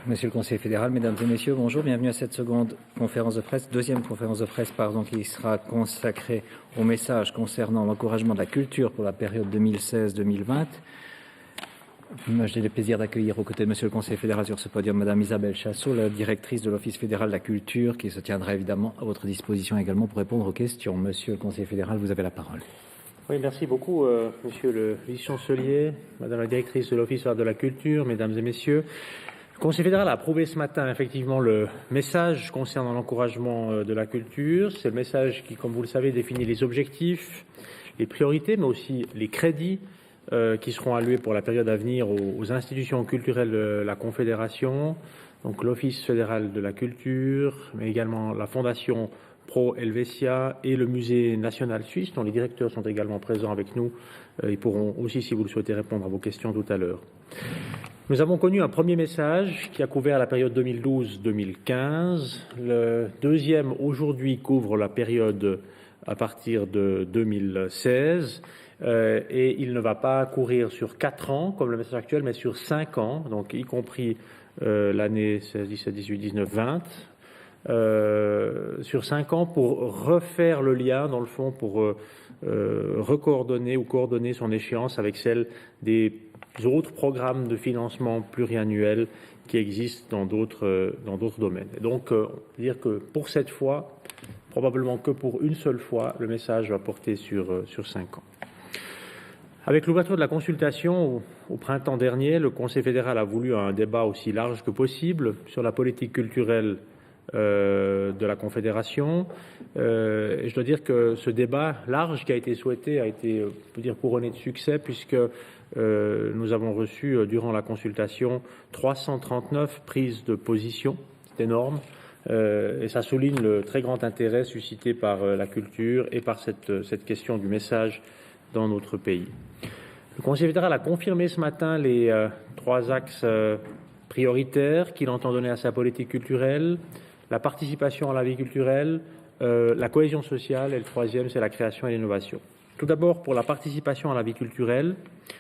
Monsieur le Conseiller fédéral, Mesdames et Messieurs, bonjour, bienvenue à cette seconde conférence de presse, deuxième conférence de presse, qui sera consacrée au message concernant l'encouragement de la culture pour la période 2016-2020. J'ai le plaisir d'accueillir aux côtés de Monsieur le Conseiller fédéral sur ce podium Madame Isabelle Chassot, la directrice de l'Office fédéral de la culture, qui se tiendra évidemment à votre disposition également pour répondre aux questions. Monsieur le Conseiller fédéral, vous avez la parole. Oui, merci beaucoup, Monsieur le vice-chancelier, Madame la directrice de l'Office fédéral de la culture, Mesdames et Messieurs. Le Conseil fédéral a approuvé ce matin effectivement le message concernant l'encouragement de la culture. C'est le message qui, comme vous le savez, définit les objectifs, les priorités, mais aussi les crédits qui seront alloués pour la période à venir aux institutions culturelles de la Confédération, donc l'Office fédéral de la culture, mais également la Fondation Pro Helvetia et le Musée national suisse, dont les directeurs sont également présents avec nous. Ils pourront aussi, si vous le souhaitez, répondre à vos questions tout à l'heure. Nous avons connu un premier message qui a couvert la période 2012-2015. Le deuxième, aujourd'hui, couvre la période à partir de 2016. Et il ne va pas courir sur 4 ans, comme le message actuel, mais sur 5 ans, donc y compris l'année 16, 17, 18, 19, 20. Sur 5 ans pour refaire le lien, dans le fond, pour recoordonner ou coordonner son échéance avec celle des autres programmes de financement pluriannuels qui existent dans d'autres domaines. Et donc, on peut dire que pour cette fois, probablement que pour une seule fois, le message va porter sur 5 ans. Avec l'ouverture de la consultation au printemps dernier, le Conseil fédéral a voulu un débat aussi large que possible sur la politique culturelle de la Confédération. Et je dois dire que ce débat large qui a été souhaité a été, on peut dire, couronné de succès, puisque nous avons reçu durant la consultation 339 prises de position. C'est énorme. Et ça souligne le très grand intérêt suscité par la culture et par cette question du message dans notre pays. Le Conseil fédéral a confirmé ce matin les 3 axes prioritaires qu'il entend donner à sa politique culturelle: la participation à la vie culturelle, la cohésion sociale, et le troisième, c'est la création et l'innovation. Tout d'abord, pour la participation à la vie culturelle,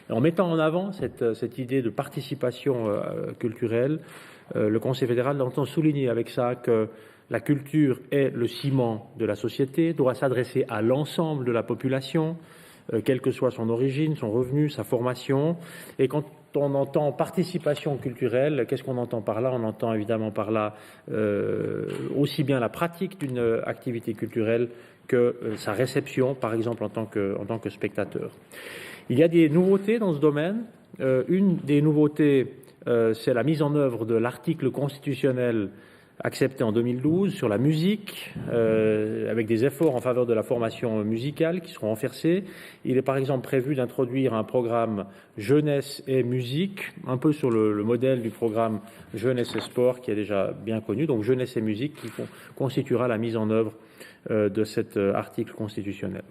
en mettant en avant cette idée de participation culturelle, le Conseil fédéral entend souligner avec ça que la culture est le ciment de la société, doit s'adresser à l'ensemble de la population, quelle que soit son origine, son revenu, sa formation. Et quand on entend participation culturelle, qu'est-ce qu'on entend par là? On entend évidemment par là aussi bien la pratique d'une activité culturelle que sa réception, par exemple en tant que spectateur. Il y a des nouveautés dans ce domaine. Une des nouveautés, c'est la mise en œuvre de l'article constitutionnel accepté en 2012 sur la musique, avec des efforts en faveur de la formation musicale qui seront renforcés. Il est par exemple prévu d'introduire un programme jeunesse et musique, un peu sur le modèle du programme jeunesse et sport qui est déjà bien connu, donc jeunesse et musique qui constituera la mise en œuvre de cet article constitutionnel.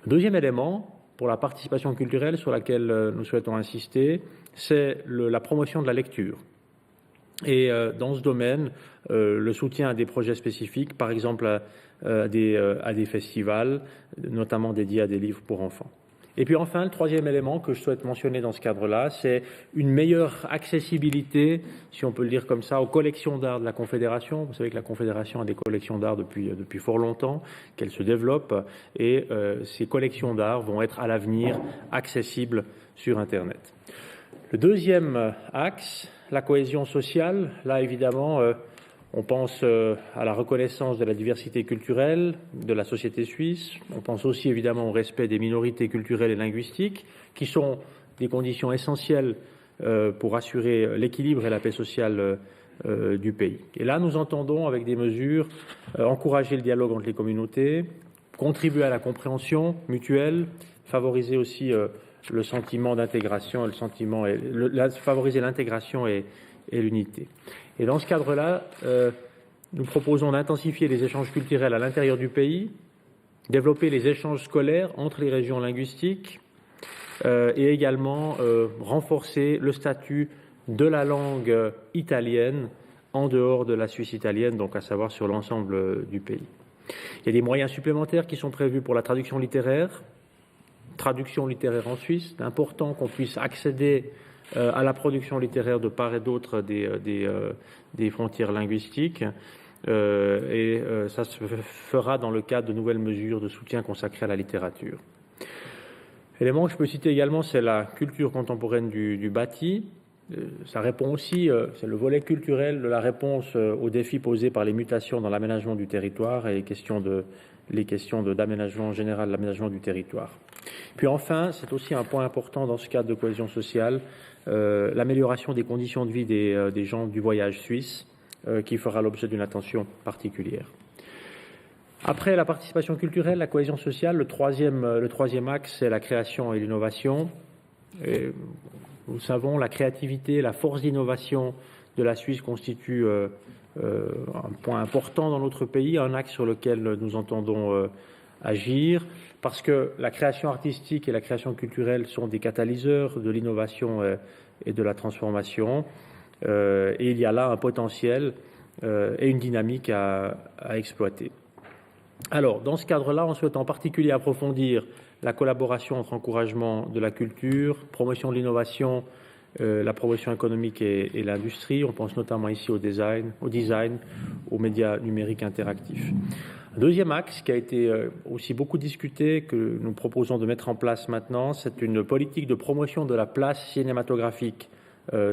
Deuxième élément, pour la participation culturelle sur laquelle nous souhaitons insister, c'est la promotion de la lecture. Et dans ce domaine, le soutien à des projets spécifiques, par exemple à des festivals, notamment dédiés à des livres pour enfants. Et puis enfin, le troisième élément que je souhaite mentionner dans ce cadre-là, c'est une meilleure accessibilité, si on peut le dire comme ça, aux collections d'art de la Confédération. Vous savez que la Confédération a des collections d'art depuis fort longtemps, qu'elles se développent, et ces collections d'art vont être à l'avenir accessibles sur Internet. Le deuxième axe, la cohésion sociale, là évidemment, on pense à la reconnaissance de la diversité culturelle de la société suisse. On pense aussi évidemment au respect des minorités culturelles et linguistiques, qui sont des conditions essentielles pour assurer l'équilibre et la paix sociale du pays. Et là, nous entendons, avec des mesures, encourager le dialogue entre les communautés, contribuer à la compréhension mutuelle, favoriser aussi le sentiment d'intégration, favoriser l'intégration et l'unité. Et dans ce cadre-là, nous proposons d'intensifier les échanges culturels à l'intérieur du pays, développer les échanges scolaires entre les régions linguistiques et également renforcer le statut de la langue italienne en dehors de la Suisse italienne, donc à savoir sur l'ensemble du pays. Il y a des moyens supplémentaires qui sont prévus pour la traduction littéraire en Suisse. C'est important qu'on puisse accéder à la production littéraire de part et d'autre des frontières linguistiques. Ça se fera dans le cadre de nouvelles mesures de soutien consacrées à la littérature. Élément que je peux citer également, c'est la culture contemporaine du bâti. Ça répond aussi, c'est le volet culturel de la réponse aux défis posés par les mutations dans l'aménagement du territoire et les questions d'aménagement général, l'aménagement du territoire. Puis enfin, c'est aussi un point important dans ce cadre de cohésion sociale, l'amélioration des conditions de vie des gens du voyage suisse, qui fera l'objet d'une attention particulière. Après la participation culturelle, la cohésion sociale, le troisième axe, c'est la création et l'innovation. Nous savons, la créativité, la force d'innovation de la Suisse constitue un point important dans notre pays, un axe sur lequel nous entendons agir, parce que la création artistique et la création culturelle sont des catalyseurs de l'innovation et de la transformation. Et il y a là un potentiel et une dynamique à exploiter. Alors, dans ce cadre-là, on souhaite en particulier approfondir la collaboration entre encouragement de la culture, promotion de l'innovation, la promotion économique et l'industrie. On pense notamment ici au design, aux médias numériques interactifs. Un deuxième axe qui a été aussi beaucoup discuté, que nous proposons de mettre en place maintenant, c'est une politique de promotion de la place cinématographique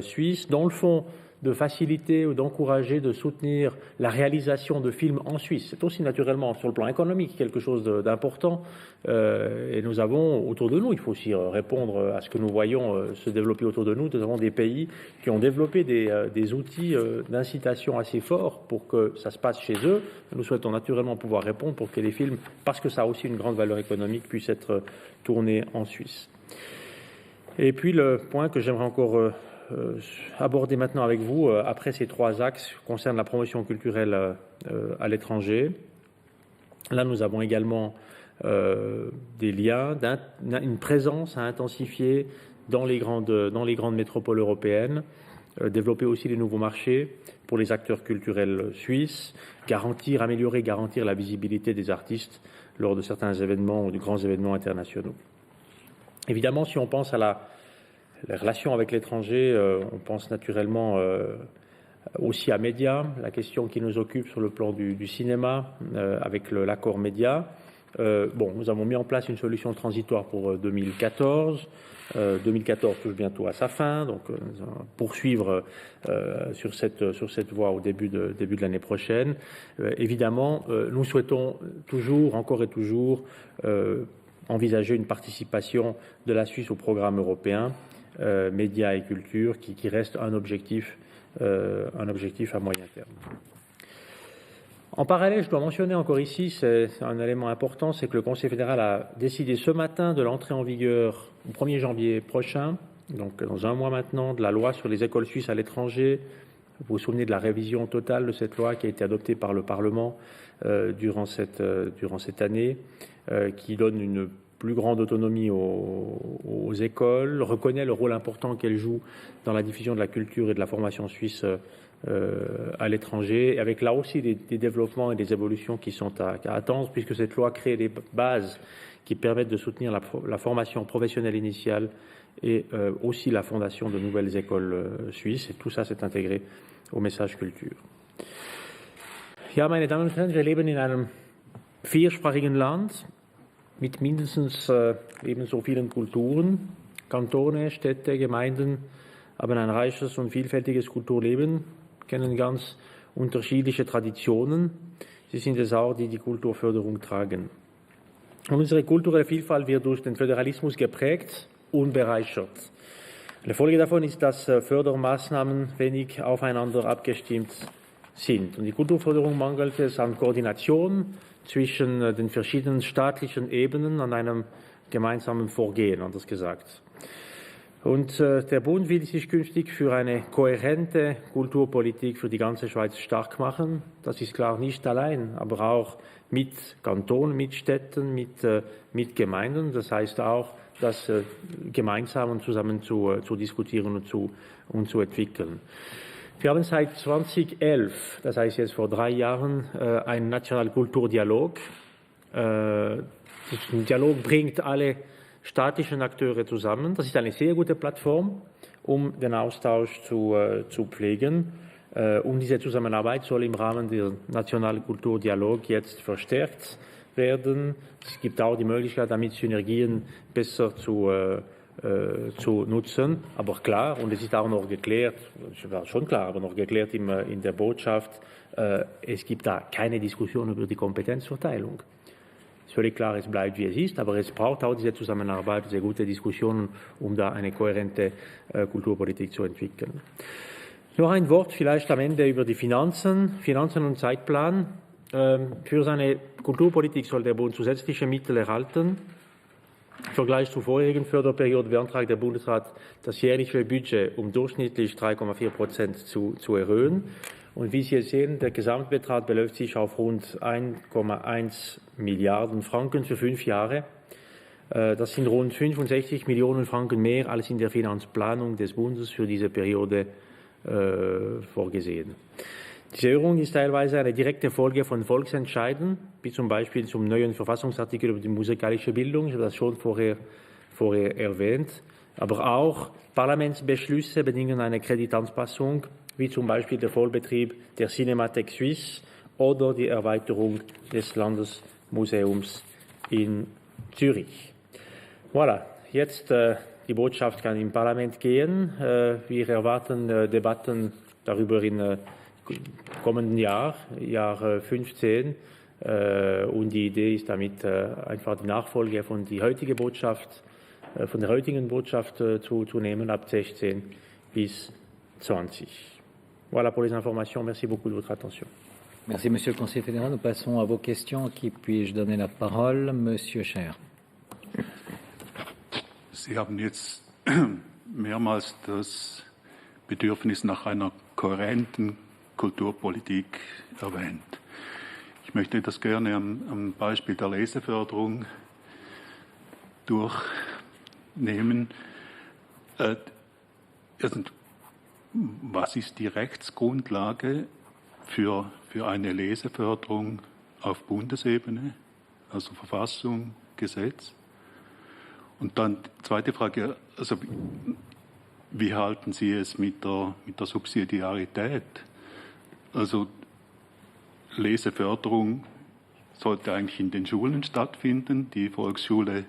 suisse, dans le fond, de faciliter ou d'encourager, de soutenir la réalisation de films en Suisse. C'est aussi naturellement sur le plan économique quelque chose d'important et nous avons autour de nous, il faut aussi répondre à ce que nous voyons se développer autour de nous, nous avons des pays qui ont développé des outils d'incitation assez forts pour que ça se passe chez eux. Nous souhaitons naturellement pouvoir répondre pour que les films, parce que ça a aussi une grande valeur économique, puissent être tournés en Suisse. Et puis le point que j'aimerais encore aborder maintenant avec vous, après ces trois axes, concerne la promotion culturelle à l'étranger. Là, nous avons également des liens, une présence à intensifier dans les grandes métropoles européennes, développer aussi les nouveaux marchés pour les acteurs culturels suisses, améliorer, garantir la visibilité des artistes lors de certains événements ou de grands événements internationaux. Évidemment, si on pense à les relations avec l'étranger, on pense naturellement aussi à Média, la question qui nous occupe sur le plan du cinéma, avec l'accord Média. Nous avons mis en place une solution transitoire pour 2014. 2014 touche bientôt à sa fin, donc nous allons poursuivre sur cette voie au début de l'année prochaine. Évidemment, nous souhaitons encore et toujours, envisager une participation de la Suisse au programme européen médias et culture, qui reste un objectif à moyen terme. En parallèle, je dois mentionner encore ici, c'est un élément important, c'est que le Conseil fédéral a décidé ce matin de l'entrée en vigueur au 1er janvier prochain, donc dans un mois maintenant, de la loi sur les écoles suisses à l'étranger. Vous vous souvenez de la révision totale de cette loi qui a été adoptée par le Parlement durant cette année, qui donne une plus grande autonomie aux écoles, reconnaît le rôle important qu'elles jouent dans la diffusion de la culture et de la formation suisse à l'étranger, et avec là aussi des développements et des évolutions qui sont à attendre, puisque cette loi crée des bases qui permettent de soutenir la formation professionnelle initiale et aussi la fondation de nouvelles écoles suisses, et tout ça s'est intégré au message culture. Ja, meine Damen und Herren, wir leben in einem viersprachigen Land mit mindestens ebenso vielen Kulturen. Kantone, Städte, Gemeinden haben ein reiches und vielfältiges Kulturleben, kennen ganz unterschiedliche Traditionen. Sie sind es auch, die Kulturförderung tragen. Und unsere kulturelle Vielfalt wird durch den Föderalismus geprägt und bereichert. Eine Folge davon ist, dass Fördermaßnahmen wenig aufeinander abgestimmt sind. Und die Kulturförderung mangelt es an Koordination zwischen den verschiedenen staatlichen Ebenen, an einem gemeinsamen Vorgehen, anders gesagt. Und der Bund will sich künftig für eine kohärente Kulturpolitik für die ganze Schweiz stark machen. Das ist klar nicht allein, aber auch mit Kantonen, mit Städten, mit Gemeinden. Das heißt auch, das gemeinsam und zusammen zu diskutieren und zu entwickeln. Wir haben seit 2011, das heißt jetzt vor 3 Jahren, einen nationalen Kulturdialog. Der Dialog bringt alle staatlichen Akteure zusammen. Das ist eine sehr gute Plattform, den Austausch zu pflegen. Und diese Zusammenarbeit soll im Rahmen der nationalen Kulturdialog jetzt verstärkt werden. Es gibt auch die Möglichkeit, damit Synergien besser zu nutzen. Aber klar, und es ist auch noch geklärt, war schon klar, aber noch geklärt in der Botschaft, es gibt da keine Diskussion über die Kompetenzverteilung. Es ist völlig klar, es bleibt wie es ist, aber es braucht auch diese Zusammenarbeit, sehr gute Diskussionen, um da eine kohärente Kulturpolitik zu entwickeln. Noch ein Wort vielleicht am Ende über die Finanzen und Zeitplan. Für seine Kulturpolitik soll der Bund zusätzliche Mittel erhalten. Im Vergleich zur vorherigen Förderperiode beantragt der Bundesrat, das jährliche Budget um durchschnittlich 3,4% zu erhöhen. Und wie Sie jetzt sehen, der Gesamtbetrag beläuft sich auf rund 1,1 Milliarden Franken für 5 Jahre. Das sind rund 65 Millionen Franken mehr als in der Finanzplanung des Bundes für diese Periode vorgesehen. Diese Erhöhung ist teilweise eine direkte Folge von Volksentscheiden, wie zum Beispiel zum neuen Verfassungsartikel über die musikalische Bildung, ich habe das schon vorher erwähnt, aber auch Parlamentsbeschlüsse bedingen eine Kreditanpassung, wie zum Beispiel der Vollbetrieb der Cinémathèque Suisse oder die Erweiterung des Landesmuseums in Zürich. Voilà, jetzt die Botschaft kann im Parlament gehen. Wir erwarten Debatten darüber im kommenden Jahr 15. Und die Idee ist damit einfach die Nachfolge von der heutigen Botschaft zu nehmen, ab 16 bis 20. Voilà pour les informations. Merci beaucoup de votre attention. Merci, Monsieur le Conseiller fédéral. Nous passons à vos questions. À qui puis-je donner la parole? Monsieur Scher. Sie haben jetzt mehrmals das Bedürfnis nach einer kohärenten Kulturpolitik erwähnt. Ich möchte das gerne am Beispiel der Leseförderung durchnehmen. Was ist die Rechtsgrundlage für eine Leseförderung auf Bundesebene, also Verfassung, Gesetz? Und dann die zweite Frage, also wie halten Sie es mit der Subsidiarität? Also Leseförderung sollte eigentlich in den Schulen stattfinden. Die Volksschule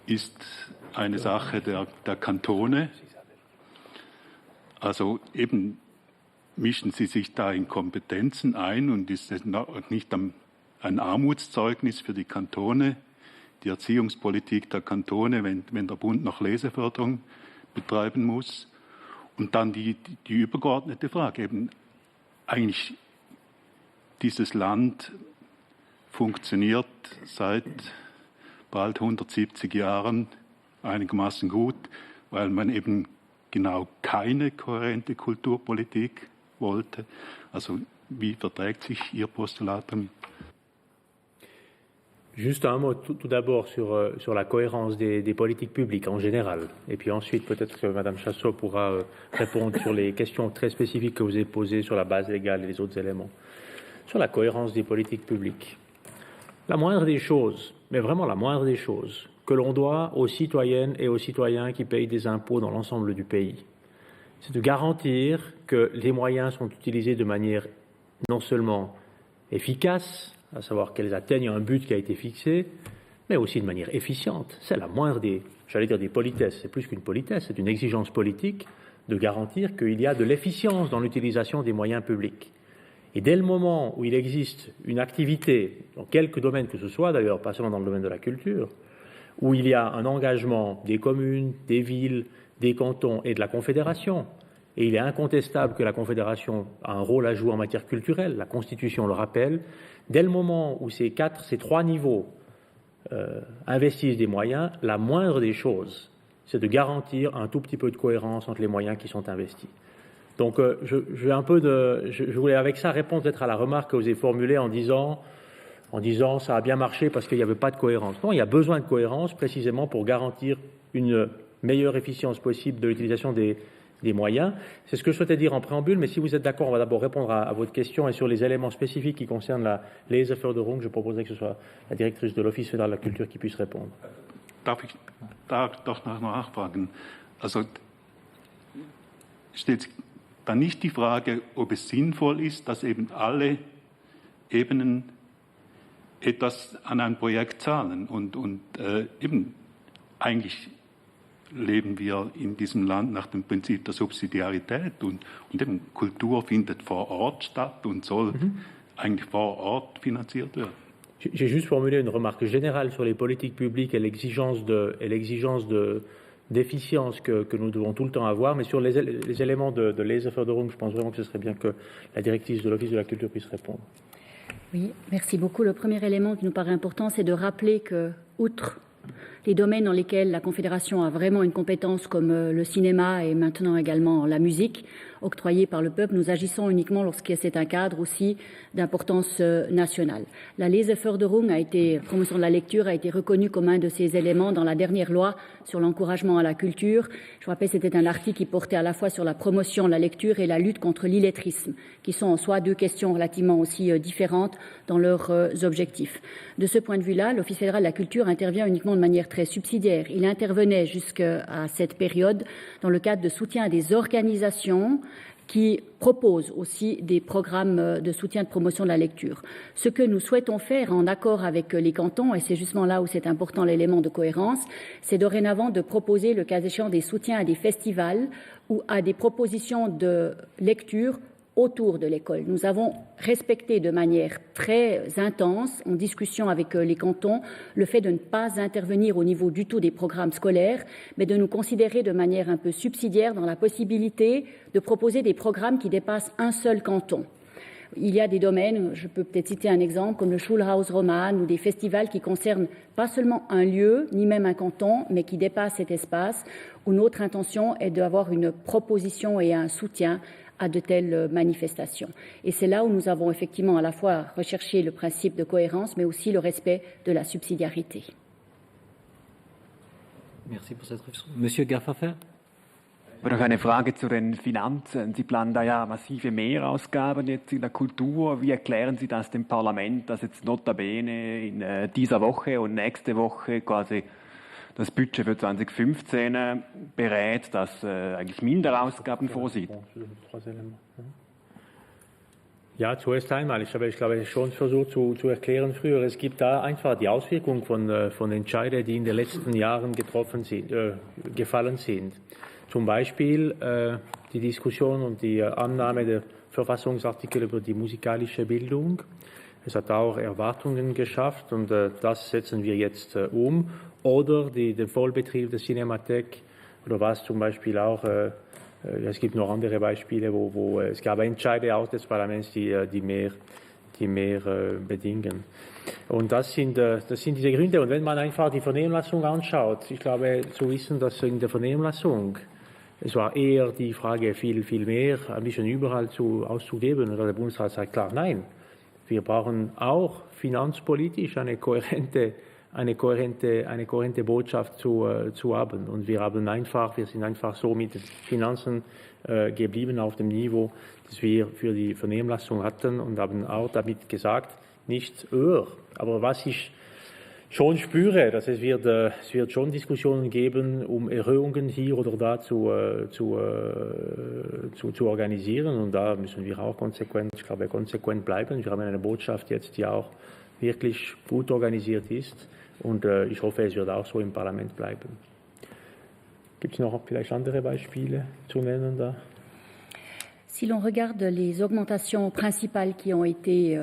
ist eine Sache der Kantone. Also eben mischen Sie sich da in Kompetenzen ein und ist es nicht ein Armutszeugnis für die Kantone, die Erziehungspolitik der Kantone, wenn der Bund noch Leseförderung betreiben muss. Und dann die übergeordnete Frage, eben eigentlich dieses Land funktioniert seit bald 170 Jahren einigermaßen gut, weil man eben genau keine kohärente Kulturpolitik wollte. Also wie verträgt sich Ihr Postulat damit? Juste un mot tout d'abord sur la cohérence des politiques publiques en général. Et puis ensuite, peut-être que Mme Chassot pourra répondre sur les questions très spécifiques que vous avez posées sur la base légale et les autres éléments. Sur la cohérence des politiques publiques. La moindre des choses, mais vraiment la moindre des choses, que l'on doit aux citoyennes et aux citoyens qui payent des impôts dans l'ensemble du pays, c'est de garantir que les moyens sont utilisés de manière non seulement efficace, à savoir qu'elles atteignent un but qui a été fixé, mais aussi de manière efficiente. C'est la moindre des politesses, c'est plus qu'une politesse, c'est une exigence politique de garantir qu'il y a de l'efficience dans l'utilisation des moyens publics. Et dès le moment où il existe une activité, dans quelque domaine que ce soit d'ailleurs, pas seulement dans le domaine de la culture, où il y a un engagement des communes, des villes, des cantons et de la Confédération, et il est incontestable que la Confédération a un rôle à jouer en matière culturelle, la Constitution le rappelle, dès le moment où ces trois niveaux investissent des moyens, la moindre des choses, c'est de garantir un tout petit peu de cohérence entre les moyens qui sont investis. Donc je voulais avec ça répondre peut-être à la remarque que vous avez formulée en disant ça a bien marché parce qu'il n'y avait pas de cohérence. Non, il y a besoin de cohérence précisément pour garantir une meilleure efficience possible de l'utilisation des moyens. C'est ce que je souhaitais dire en préambule, mais si vous êtes d'accord, on va d'abord répondre à votre question et sur les éléments spécifiques qui concernent la Leseförderung, je proposerai que ce soit la directrice de l'Office fédéral de la culture qui puisse répondre. Darf ich da doch nachfragen? Also stellt sich dann nicht die Frage, ob es sinnvoll ist, dass eben alle Ebenen etwas an ein Projekt zahlen. Und eben eigentlich leben wir in diesem Land nach dem Prinzip der Subsidiarität und eben Kultur findet vor Ort statt und soll eigentlich vor Ort finanziert werden. J'ai juste formulé une remarque générale sur les politiques publiques et l'exigence d'efficience que nous devons tout le temps avoir, mais sur les éléments de Leseförderung, je pense vraiment que ce serait bien que la directrice de l'Office de la culture puisse répondre. Oui, merci beaucoup. Le premier élément qui nous paraît important, c'est de rappeler que, outre les domaines dans lesquels la Confédération a vraiment une compétence comme le cinéma et maintenant également la musique, octroyée par le peuple, nous agissons uniquement lorsque c'est un cadre aussi d'importance nationale. La Leseförderung promotion de la lecture, a été reconnue comme un de ces éléments dans la dernière loi sur l'encouragement à la culture. Je vous rappelle, c'était un article qui portait à la fois sur la promotion de la lecture et la lutte contre l'illettrisme, qui sont en soi deux questions relativement aussi différentes dans leurs objectifs. De ce point de vue-là, l'Office fédéral de la culture intervient uniquement de manière très subsidiaire. Il intervenait jusqu'à cette période dans le cadre de soutien à des organisations qui proposent aussi des programmes de soutien de promotion de la lecture. Ce que nous souhaitons faire en accord avec les cantons, et c'est justement là où c'est important l'élément de cohérence, c'est dorénavant de proposer, le cas échéant, des soutiens à des festivals ou à des propositions de lecture autour de l'école. Nous avons respecté de manière très intense, en discussion avec les cantons, le fait de ne pas intervenir au niveau du tout des programmes scolaires, mais de nous considérer de manière un peu subsidiaire dans la possibilité de proposer des programmes qui dépassent un seul canton. Il y a des domaines, je peux peut-être citer un exemple, comme le Schulhaus Roman ou des festivals qui concernent pas seulement un lieu, ni même un canton, mais qui dépassent cet espace, où notre intention est d'avoir une proposition et un soutien à de telles manifestations. Et c'est là où nous avons effectivement à la fois recherché le principe de cohérence, mais aussi le respect de la subsidiarité. Merci pour cette réflexion. Monsieur Gerfafer. Noch eine Frage zu den Finanzen. Sie planen da ja massive Mehrausgaben jetzt in der Kultur. Wie erklären Sie das dem Parlament, dass jetzt notabene in dieser Woche und nächste Woche quasi das Budget für 2015 berät, das eigentlich Minderausgaben vorsieht? Ja, zuerst einmal, ich glaube schon versucht zu erklären früher, es gibt da einfach die Auswirkung von Entscheidungen, die in den letzten Jahren gefallen sind. Zum Beispiel die Diskussion und die Annahme der Verfassungsartikel über die musikalische Bildung. Es hat auch Erwartungen geschafft und das setzen wir jetzt um. Oder den Vollbetrieb der Cinemathek oder was zum Beispiel auch, es gibt noch andere Beispiele, wo es gab Entscheide auch des Parlaments, die mehr bedingen. Und das sind diese Gründe. Und wenn man einfach die Vernehmlassung anschaut, ich glaube zu wissen, dass in der Vernehmlassung es war eher die Frage, viel mehr ein bisschen überall auszugeben. Oder der Bundesrat sagt klar, nein, wir brauchen auch finanzpolitisch eine kohärente Botschaft zu haben. Und wir sind einfach so mit den Finanzen geblieben auf dem Niveau, das wir für die Vernehmlassung hatten und haben auch damit gesagt, nicht höher. Aber was ich schon spüre, dass es wird schon Diskussionen geben, um Erhöhungen hier oder da zu organisieren. Und da müssen wir auch konsequent bleiben. Wir haben eine Botschaft jetzt, die auch wirklich gut organisiert ist. Und ich hoffe, es wird auch so im Parlament bleiben. Gibt es noch vielleicht andere Beispiele zu nennen da? Si l'on regarde les augmentations principales qui ont été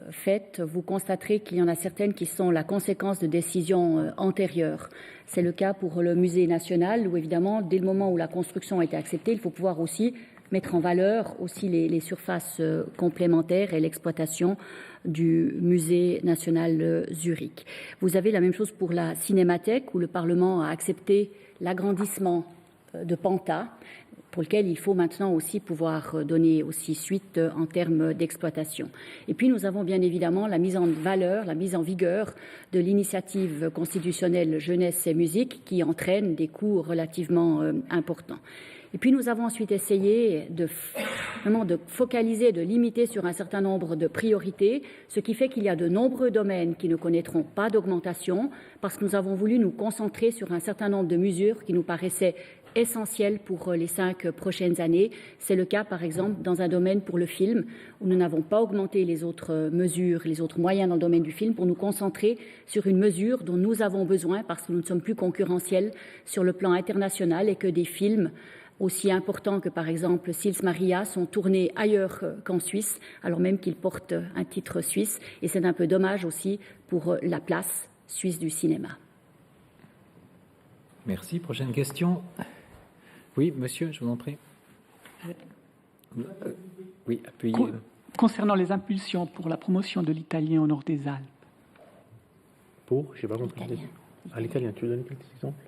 faites, vous constaterez qu'il y en a certaines qui sont la conséquence de décisions antérieures. C'est le cas pour le musée national où évidemment, dès le moment où la construction a été acceptée, il faut pouvoir aussi mettre en valeur aussi les surfaces complémentaires et l'exploitation du musée national Zurich. Vous avez la même chose pour la cinémathèque où le Parlement a accepté l'agrandissement de Panta, pour lequel il faut maintenant aussi pouvoir donner aussi suite en termes d'exploitation. Et puis nous avons bien évidemment la mise en valeur, la mise en vigueur de l'initiative constitutionnelle jeunesse et musique qui entraîne des coûts relativement importants. Et puis nous avons ensuite essayé vraiment de focaliser, de limiter sur un certain nombre de priorités, ce qui fait qu'il y a de nombreux domaines qui ne connaîtront pas d'augmentation parce que nous avons voulu nous concentrer sur un certain nombre de mesures qui nous paraissaient essentiel pour les 5 prochaines années. C'est le cas, par exemple, dans un domaine pour le film, où nous n'avons pas augmenté les autres mesures, les autres moyens dans le domaine du film, pour nous concentrer sur une mesure dont nous avons besoin parce que nous ne sommes plus concurrentiels sur le plan international et que des films aussi importants que, par exemple, Sils Maria, sont tournés ailleurs qu'en Suisse, alors même qu'ils portent un titre suisse. Et c'est un peu dommage aussi pour la place suisse du cinéma. Merci. Prochaine question. Oui, monsieur, je vous en prie. Oui, appuyez. Concernant les impulsions pour la promotion de l'italien au nord des Alpes. Je n'ai pas compris. L'italien, tu veux donner quelques exemples?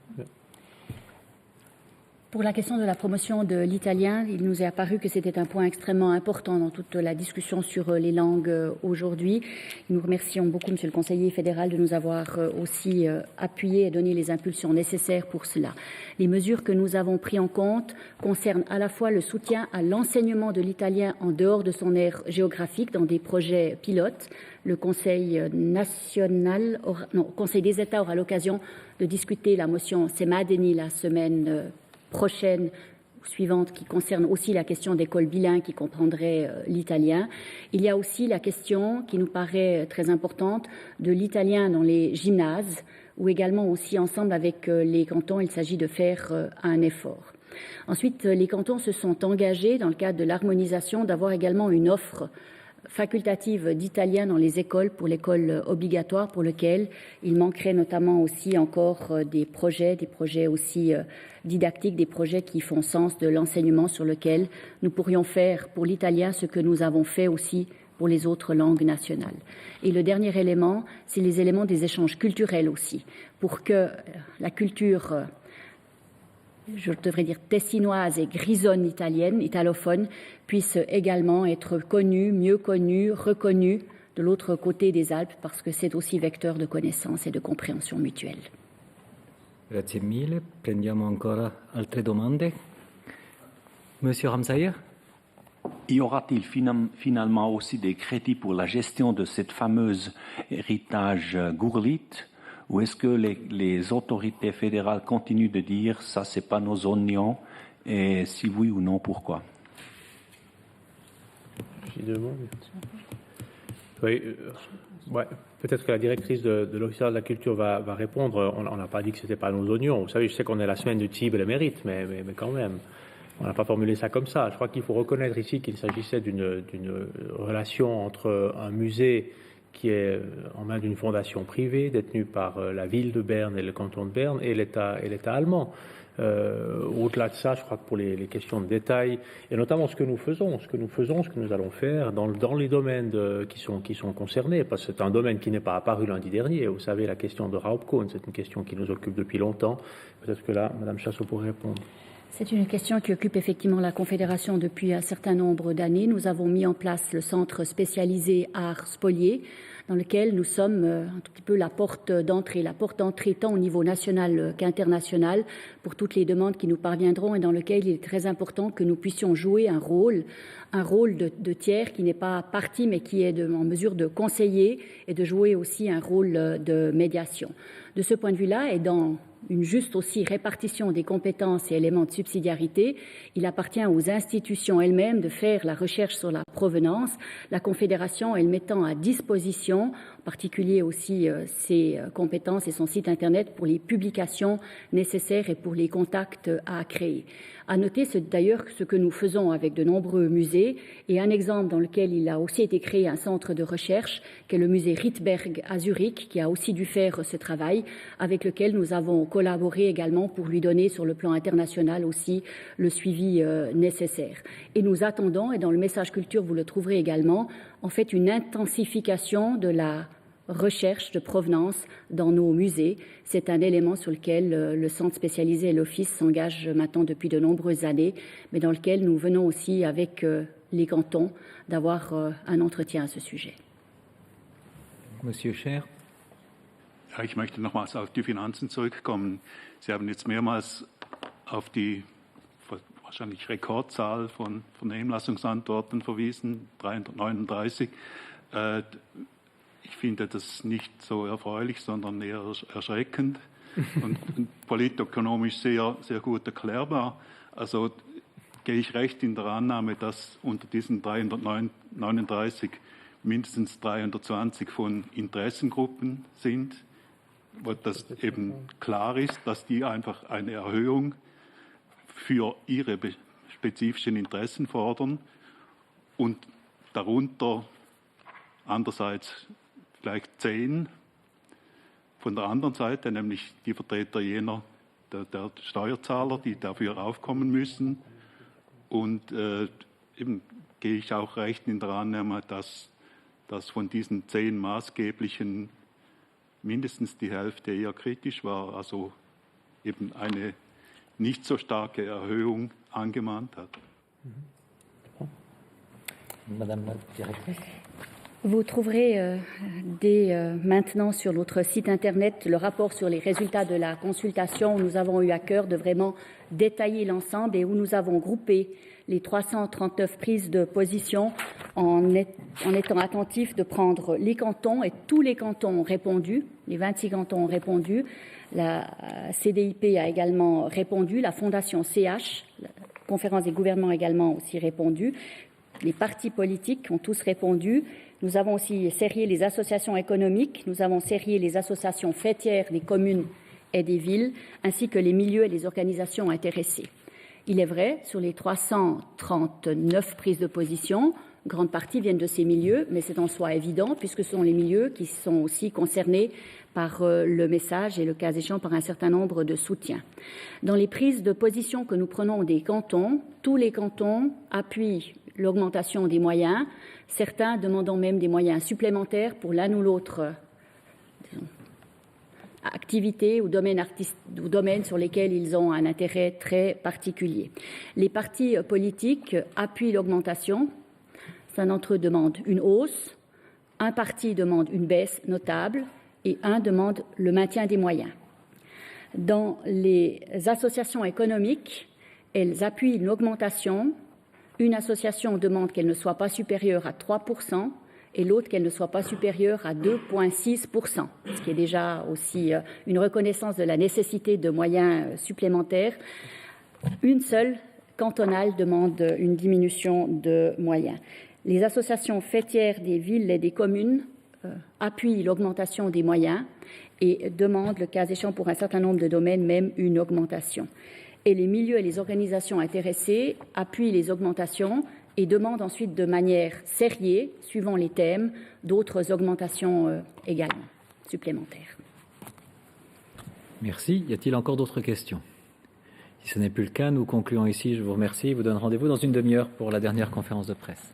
Pour la question de la promotion de l'italien, il nous est apparu que c'était un point extrêmement important dans toute la discussion sur les langues aujourd'hui. Nous remercions beaucoup, Monsieur le conseiller fédéral, de nous avoir aussi appuyé et donné les impulsions nécessaires pour cela. Les mesures que nous avons prises en compte concernent à la fois le soutien à l'enseignement de l'italien en dehors de son aire géographique dans des projets pilotes. Le Conseil Conseil des États aura l'occasion de discuter la motion Semadeni la semaine prochaine suivante qui concerne aussi la question d'écoles bilingues qui comprendraient l'italien. Il y a aussi la question qui nous paraît très importante de l'italien dans les gymnases où également aussi ensemble avec les cantons il s'agit de faire un effort. Ensuite, les cantons se sont engagés dans le cadre de l'harmonisation d'avoir également une offre facultative d'italien dans les écoles pour l'école obligatoire pour lequel il manquerait notamment aussi encore des projets aussi didactiques, des projets qui font sens de l'enseignement sur lequel nous pourrions faire pour l'italien ce que nous avons fait aussi pour les autres langues nationales. Et le dernier élément, c'est les éléments des échanges culturels aussi, pour que la culture je devrais dire tessinoise et grisonne italienne, italophone, puisse également être connue, mieux connue, reconnue de l'autre côté des Alpes parce que c'est aussi vecteur de connaissance et de compréhension mutuelle. Grazie mille. Prendiamo ancora altre domande. Monsieur Ramsayer? Y aura-t-il finalement aussi des crédits pour la gestion de cette fameuse héritage Gurlitt? Ou est-ce que les autorités fédérales continuent de dire ça, c'est pas nos oignons, et si oui ou non, pourquoi? J'ai deux mots. Oui, peut-être que la directrice de l'Office de la Culture va répondre. On n'a pas dit que c'était pas nos oignons. Vous savez, je sais qu'on est la semaine du Tibre et le mérite, mais quand même, on n'a pas formulé ça comme ça. Je crois qu'il faut reconnaître ici qu'il s'agissait d'une relation entre un musée qui est en main d'une fondation privée détenue par la ville de Berne et le canton de Berne et l'État allemand. Au-delà de ça, je crois que pour les questions de détail, et notamment ce que nous faisons, ce que nous allons faire dans les domaines qui sont concernés, parce que c'est un domaine qui n'est pas apparu lundi dernier. Vous savez, la question de Raubkohn, c'est une question qui nous occupe depuis longtemps. Peut-être que là, Madame Chassot pourrait répondre. C'est une question qui occupe effectivement la Confédération depuis un certain nombre d'années. Nous avons mis en place le centre spécialisé Art Spolié, dans lequel nous sommes un tout petit peu la porte d'entrée tant au niveau national qu'international pour toutes les demandes qui nous parviendront et dans lequel il est très important que nous puissions jouer un rôle de tiers qui n'est pas parti mais qui est en mesure de conseiller et de jouer aussi un rôle de médiation. De ce point de vue-là et dans une juste aussi répartition des compétences et éléments de subsidiarité, il appartient aux institutions elles-mêmes de faire la recherche sur la provenance, la Confédération elle mettant à disposition, en particulier aussi ses compétences et son site Internet pour les publications nécessaires et pour les contacts à créer. À noter, c'est d'ailleurs ce que nous faisons avec de nombreux musées et un exemple dans lequel il a aussi été créé un centre de recherche qu'est le musée Rittberg à Zurich qui a aussi dû faire ce travail avec lequel nous avons collaboré également pour lui donner sur le plan international aussi le suivi nécessaire. Et nous attendons, et dans le message culture vous le trouverez également, en fait une intensification de la recherche de provenance dans nos musées. C'est un élément sur lequel le centre spécialisé et l'Office s'engagent maintenant depuis de nombreuses années, mais dans lequel nous venons aussi avec les cantons d'avoir un entretien à ce sujet. Monsieur Scher. Ja, ich möchte nochmals auf die Finanzen zurückkommen. Sie haben jetzt mehrmals auf die wahrscheinlich Rekordzahl von Vernehmlassungsantworten verwiesen, 339. Ich finde das nicht so erfreulich, sondern eher erschreckend. und politökonomisch sehr, sehr gut erklärbar. Also gehe ich recht in der Annahme, dass unter diesen 339 mindestens 320 von Interessengruppen sind, wo das eben klar ist, dass die einfach eine Erhöhung für ihre spezifischen Interessen fordern und darunter andererseits vielleicht 10 von der anderen Seite, nämlich die Vertreter jener der Steuerzahler, die dafür aufkommen müssen. Und eben gehe ich auch recht in der Annahme, dass von diesen 10 maßgeblichen mindestens die Hälfte eher kritisch war, also eben eine nicht so starke Erhöhung angemahnt hat. Madame la directrice. Vous trouverez dès maintenant sur notre site internet le rapport sur les résultats de la consultation où nous avons eu à cœur de vraiment détailler l'ensemble et où nous avons groupé les 339 prises de position en étant attentifs de prendre les cantons, et tous les cantons ont répondu, les 26 cantons ont répondu, la CDIP a également répondu, la Fondation CH, la Conférence des gouvernements également aussi répondu, les partis politiques ont tous répondu. Nous avons aussi sérié les associations économiques, nous avons sérié les associations fêtières des communes et des villes, ainsi que les milieux et les organisations intéressées. Il est vrai, sur les 339 prises de position, grande partie viennent de ces milieux, mais c'est en soi évident, puisque ce sont les milieux qui sont aussi concernés par le message et, le cas échéant, par un certain nombre de soutiens. Dans les prises de position que nous prenons des cantons, tous les cantons appuient l'augmentation des moyens, certains demandant même des moyens supplémentaires pour l'un ou l'autre activité ou domaines sur lesquels ils ont un intérêt très particulier. Les partis politiques appuient l'augmentation. Certains d'entre eux demandent une hausse, un parti demande une baisse notable et un demande le maintien des moyens. Dans les associations économiques, elles appuient une augmentation. Une association demande qu'elle ne soit pas supérieure à 3% et l'autre qu'elle ne soit pas supérieure à 2,6%, ce qui est déjà aussi une reconnaissance de la nécessité de moyens supplémentaires. Une seule cantonale demande une diminution de moyens. Les associations fêtières des villes et des communes appuient l'augmentation des moyens et demandent, le cas échéant pour un certain nombre de domaines, même une augmentation. Et les milieux et les organisations intéressées appuient les augmentations et demandent ensuite de manière sériée, suivant les thèmes, d'autres augmentations également supplémentaires. Merci. Y a-t-il encore d'autres questions? Si ce n'est plus le cas, nous concluons ici. Je vous remercie. Je vous donne rendez-vous dans une demi-heure pour la dernière conférence de presse.